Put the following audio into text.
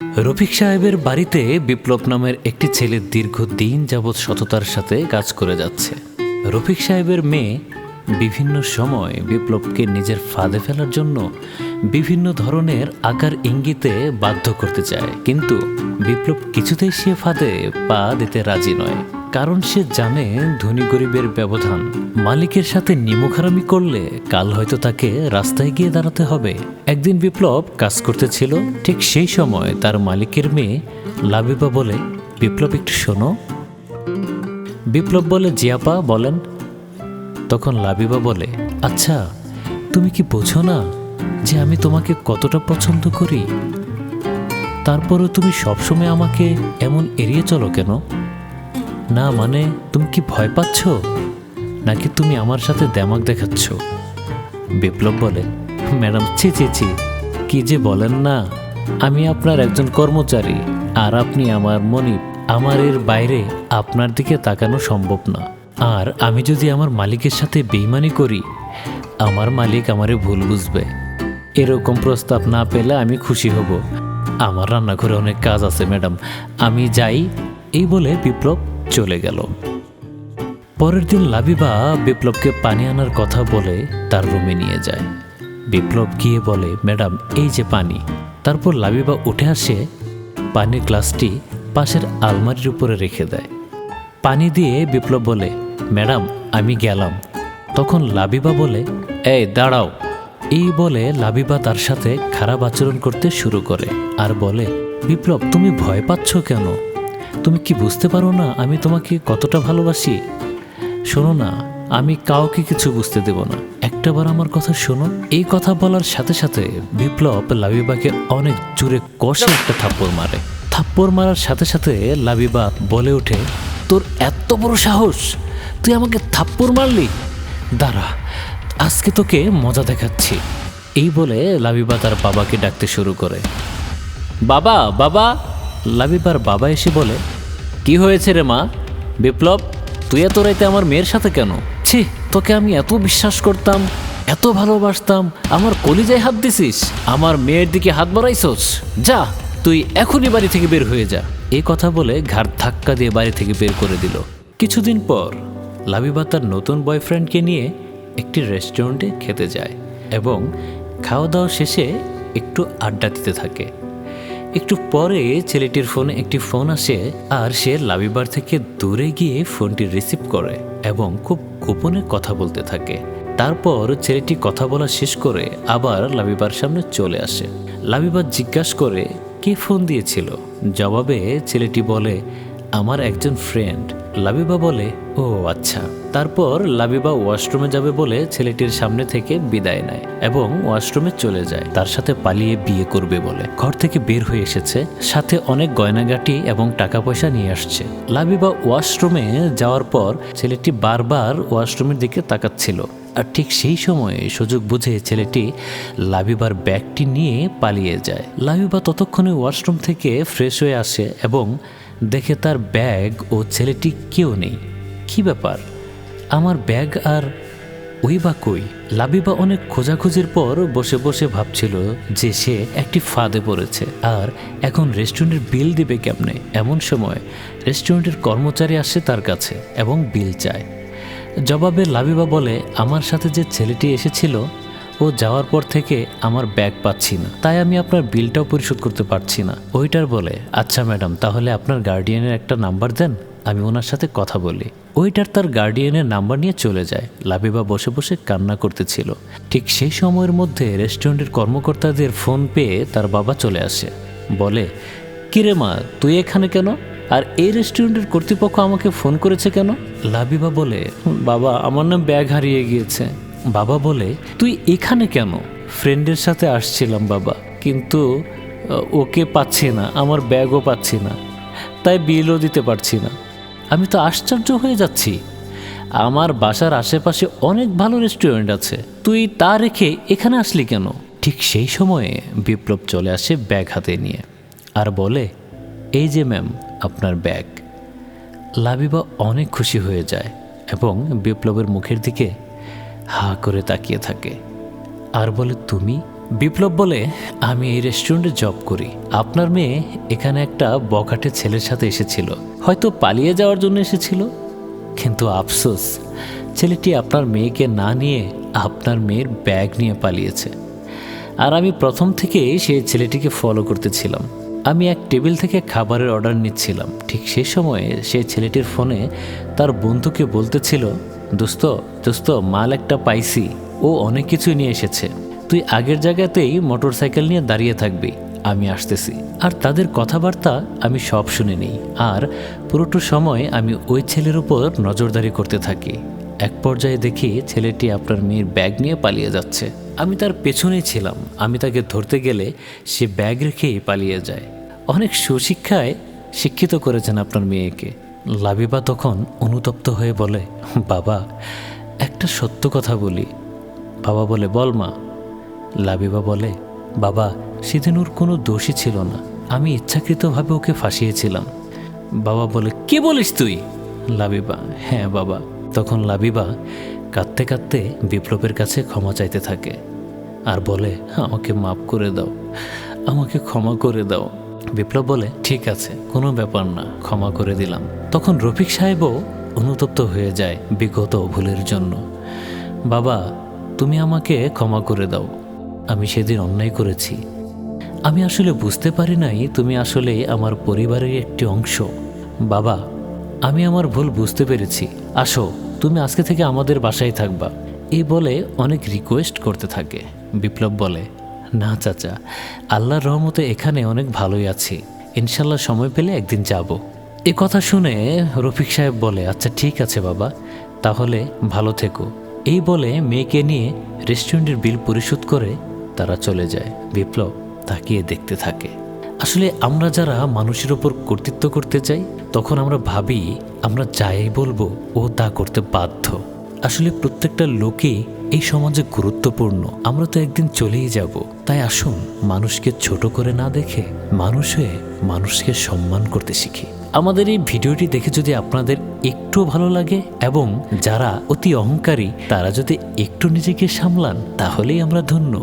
রফিক সাহেবের বাড়িতে বিপ্লব নামের একটি ছেলে দীর্ঘদিন যাবৎ সততার সাথে কাজ করে যাচ্ছে। রফিক সাহেবের মেয়ে বিভিন্ন সময় বিপ্লবকে নিজের ফাঁদে ফেলার জন্য বিভিন্ন ধরনের আকার ইঙ্গিতে বাধ্য করতে চায়, কিন্তু বিপ্লব কিছুতেই সে ফাঁদে পা দিতে রাজি নয়। কারণ সে জানে ধনী গরিবের ব্যবধান। মালিকের সাথে নিমুখারামি করলে কাল হয়তো তাকে রাস্তায় গিয়ে দাঁড়াতে হবে। একদিন বিপ্লব কাজ করতেছিল, ঠিক সেই সময় তার মালিকের মেয়ে লাবিবা বলে, বিপ্লব একটু শোনো। বিপ্লব বলে, জি আপা বলেন। তখন লাবিবা বলে, আচ্ছা তুমি কি বোঝো না যে আমি তোমাকে কতটা পছন্দ করি? তারপরও তুমি সবসময় আমাকে এমন এড়িয়ে চলো কেন? না মানে তুমি কি ভয় পাচ্ছ, নাকি তুমি আমার সাথে দেমাক দেখাচ্ছ? বিপ্লব বলে, ম্যাডাম ছি ছি ছি, কি যে বলেন না, আমি আপনার একজন কর্মচারী আর আপনি আমার মনিব। আমার এর বাইরে আপনার দিকে তাকানো সম্ভব না। আর আমি যদি আমার মালিকের সাথে বেইমানি করি, আমার মালিক আমারে ভুল বুঝবে। এরকম প্রস্তাব না পেলে আমি খুশি হব। আমার রান্নাঘরে অনেক কাজ আছে ম্যাডাম, আমি যাই। এই বলে বিপ্লব চলে গেল। পরের দিন লাবিবা বিপ্লবকে পানি আনার কথা বলে তার রুমে নিয়ে যায়। বিপ্লব গিয়ে বলে, ম্যাডাম এই যে পানি। তারপর লাবিবা উঠে আসে, পানির গ্লাসটি পাশের আলমারির উপরে রেখে দেয়। পানি দিয়ে বিপ্লব বলে, ম্যাডাম আমি গেলাম। তখন লাবিবা বলে, এই দাঁড়াও। এই বলে লাবিবা তার সাথে খারাপ আচরণ করতে শুরু করে আর বলে, বিপ্লব তুমি ভয় পাচ্ছ কেন? তুমি কি বুঝতে পারো না আমি তোমাকে কতটা ভালোবাসি? শোনো না, আমি কাউকে কিছু বুঝতে দেব না, একটাবার আমার কথা শোনো। এই কথা বলার সাথে সাথে বিপ্লব লাবিবাকে অনেক জোরে কষে একটা থাপ্পড় মারে। থাপ্পড় মারার সাথে সাথে লাবিবা বলে ওঠে, তোর এত বড় সাহস, তুই আমাকে থাপ্পড় মারলি? দাঁড়া, আজকে তোকে মজা দেখাচ্ছি। এই বলে লাবিবা তার বাবাকে ডাকতে শুরু করে। বাবা বাবা। লাবিবার বাবা এসে বলে, কি হয়েছে রে মা? বিপ্লব তুই এত রাইতে আমার মেয়ের সাথে কেন? ছি, তোকে আমি এত বিশ্বাস করতাম, এত ভালোবাসতাম, আমার কলিজায় হাত দিছিস, আমার মেয়ের দিকে হাত বাড়াইছস। যা, তুই এখনই বাড়ি থেকে বের হয়ে যা। এই কথা বলে ঘাড় ধাক্কা দিয়ে বাড়ি থেকে বের করে দিল। কিছুদিন পর লাবিবা তার নতুন বয়ফ্রেন্ডকে নিয়ে একটি রেস্টুরেন্টে খেতে যায় এবং খাওয়া দাওয়া শেষে একটু আড্ডা দিতে থাকে। একটু পরে ছেলেটির ফোনে একটি ফোন আসে আর সে লাবিবার থেকে দূরে গিয়ে ফোনটি রিসিভ করে এবং খুব গোপনে কথা বলতে থাকে। তারপর ছেলেটি কথা বলা শেষ করে আবার লাবিবার সামনে চলে আসে। লাবিবা জিজ্ঞাসা করে, কে ফোন দিয়েছিল? জবাবে ছেলেটি বলে, আমার একজন ফ্রেন্ড। লাবিবা বলে, ও আচ্ছা। তারপর লাবিবা ওয়াশরুমে যাবে বলে ছেলেটির সামনে থেকে বিদায় নেয় এবং ওয়াশরুমে চলে যায় তার সাথে পালিয়ে বিয়ে করবে বলে। ঘর থেকে বের হয়ে এসেছে, সাথে অনেক গয়নাগাটি এবং টাকা পয়সা নিয়ে আসছে। লাবিবা ওয়াশরুমে যাওয়ার পর ছেলেটি বারবার ওয়াশরুমের দিকে তাকাচ্ছিল। আর ঠিক সেই সময়ে সুযোগ বুঝে ছেলেটি লাবিবার ব্যাগটি নিয়ে পালিয়ে যায়। লাবিবা ততক্ষণে ওয়াশরুম থেকে ফ্রেশ হয়ে আসে এবং দেখে তার ব্যাগ ও ছেলেটি কেউ নেই। কি ব্যাপার, আমার ব্যাগ আর ওই বা কই? লাবিবা অনেক খোঁজাখুঁজির পর বসে বসে ভাবছিল যে সে একটি ফাঁদে পড়েছে আর এখন রেস্টুরেন্টের বিল দিবে কেমনে। এমন সময় রেস্টুরেন্টের কর্মচারী আসে তার কাছে এবং বিল চায়। জবাবে লাবিবা বলে, আমার সাথে যে ছেলেটি এসেছিল ও যাওয়ার পর থেকে আমার ব্যাগ পাচ্ছি না, তাই আমি আপনার বিলটাও পরিশোধ করতে পারছি না। ওইটার বলে, আচ্ছা ম্যাডাম, তাহলে আপনার গার্ডিয়ানের একটা নাম্বার দেন, আমি ওনার সাথে কথা বলি। ওইটার তার গার্ডিয়ানের নাম্বার নিয়ে চলে যায়। লাবিবা বসে বসে কান্না করতেছিল। ঠিক সেই সময়ের মধ্যে রেস্টুরেন্টের কর্মকর্তাদের ফোন পেয়ে তার বাবা চলে আসে। বলে, কিরে মা, তুই এখানে কেন? আর এই রেস্টুরেন্টের কর্তৃপক্ষ আমাকে ফোন করেছে কেন? লাবিবা বলে, বাবা আমার নাম ব্যাগ হারিয়ে গিয়েছে। বাবা বলে, তুই এখানে কেন? ফ্রেন্ডের সাথে আসছিলাম বাবা, কিন্তু ওকে পাচ্ছি না, আমার ব্যাগও পাচ্ছি না, তাই বিলও দিতে পারছি না। আমি তো আশ্চর্য হয়ে যাচ্ছি, আমার বাসার আশেপাশে অনেক ভালো রেস্টুরেন্ট আছে, তুই তা রেখে এখানে আসলি কেন? ঠিক সেই সময়ে বিপ্লব চলে আসে ব্যাগ হাতে নিয়ে আর বলে, এই যে ম্যাম আপনার ব্যাগ। লাবিবা অনেক খুশি হয়ে যায় এবং বিপ্লবের মুখের দিকে হা করে তাকিয়ে থাকে আর বলে, তুমি বিপ্লব বলে, আমি এই রেস্টুরেন্টে জব করি। আপনার মেয়ে এখানে একটা বখাটে ছেলের সাথে এসেছিল, হয়তো পালিয়ে যাওয়ার জন্য এসেছিল, কিন্তু আফসোস ছেলেটি আপনার মেয়েকে না নিয়ে আপনার মেয়ের ব্যাগ নিয়ে পালিয়েছে। আর আমি প্রথম থেকেই সেই ছেলেটিকে ফলো করতেছিলাম। আমি এক টেবিল থেকে খাবারের অর্ডার নিচ্ছিলাম, ঠিক সেই সময়ে সেই ছেলেটির ফোনে তার বন্ধুকে বলতেছিল, দোস্ত দোস্ত মাল একটা পাইছি, ও অনেক কিছু নিয়ে এসেছে, তুই আগের জায়গাতেই মোটরসাইকেল নিয়ে দাঁড়িয়ে থাকবি, আমি আসতেছি। আর তাদের কথাবার্তা আমি সব শুনে নিই, আর পুরোটা সময় আমি ওই ছেলের উপর নজরদারি করতে থাকি। এক পর্যায়ে দেখি ছেলেটি আপনার মেয়ের ব্যাগ নিয়ে পালিয়ে যাচ্ছে। আমি তার পেছনেই ছিলাম। আমি তাকে ধরতে গেলে সে ব্যাগ রেখেই পালিয়ে যায়। অনেক সুশিক্ষায় শিক্ষিত করেছেন আপনার মেয়েকে। লাবিবা তখন অনুতপ্ত হয়ে বলে, বাবা একটা সত্য কথা বলি। বাবা বলে, বল মা। লাবিবা বলে, বাবা সেদিন ওর কোনো দোষই ছিল না, আমি ইচ্ছাকৃতভাবে ওকে ফাঁসিয়েছিলাম। বাবা বলে, কি বলিস তুই? লাবিবা, হ্যাঁ বাবা। তখন লাবিবা কাঁদতে কাঁদতে বিপ্লবের কাছে ক্ষমা চাইতে থাকে আর বলে, আমাকে মাফ করে দাও, আমাকে ক্ষমা করে দাও। বিপ্লব বলে, ঠিক আছে, কোনো ব্যাপার না, ক্ষমা করে দিলাম। তখন রফিক সাহেবও অনুতপ্ত হয়ে যায় বিগত ভুলের জন্য। বাবা তুমি আমাকে ক্ষমা করে দাও, আমি সেদিন অন্যায় করেছি। আমি আসলে বুঝতে পারি নাই তুমি আসলে আমার পরিবারের একটি অংশ। বাবা আমি আমার ভুল বুঝতে পেরেছি, আসো তুমি আজকে থেকে আমাদের বাসায় থাকবা। এই বলে অনেক রিকোয়েস্ট করতে থাকে। বিপ্লব বলে, না চাচা, আল্লাহর রহমতে এখানে অনেক ভালোই আছি, ইনশাল্লাহ সময় পেলে একদিন যাব। এ কথা শুনে রফিক সাহেব বলে, আচ্ছা ঠিক আছে বাবা, তাহলে ভালো থেকো। এই বলে মেয়েকে নিয়ে রেস্টুরেন্টের বিল পরিশোধ করে তারা চলে যায়। বিপ্লব তাকিয়ে দেখতে থাকে। আসলে আমরা যারা মানুষের ওপর কর্তৃত্ব করতে চাই, তখন আমরা ভাবি আমরা যাই বলবো ও তা করতে বাধ্য। আসলে প্রত্যেকটা লোকই এই সমাজে গুরুত্বপূর্ণ, আমরা তো একদিন চলেই যাব। তাই আসুন মানুষকে ছোট করে না দেখে মানুষ হয়ে মানুষকে সম্মান করতে শিখি। আমাদের এই ভিডিওটি দেখে যদি আপনাদের একটু ভালো লাগে এবং যারা অতি অহংকারী তারা যদি একটু নিজেকে সামলান, তাহলেই আমরা ধন্য।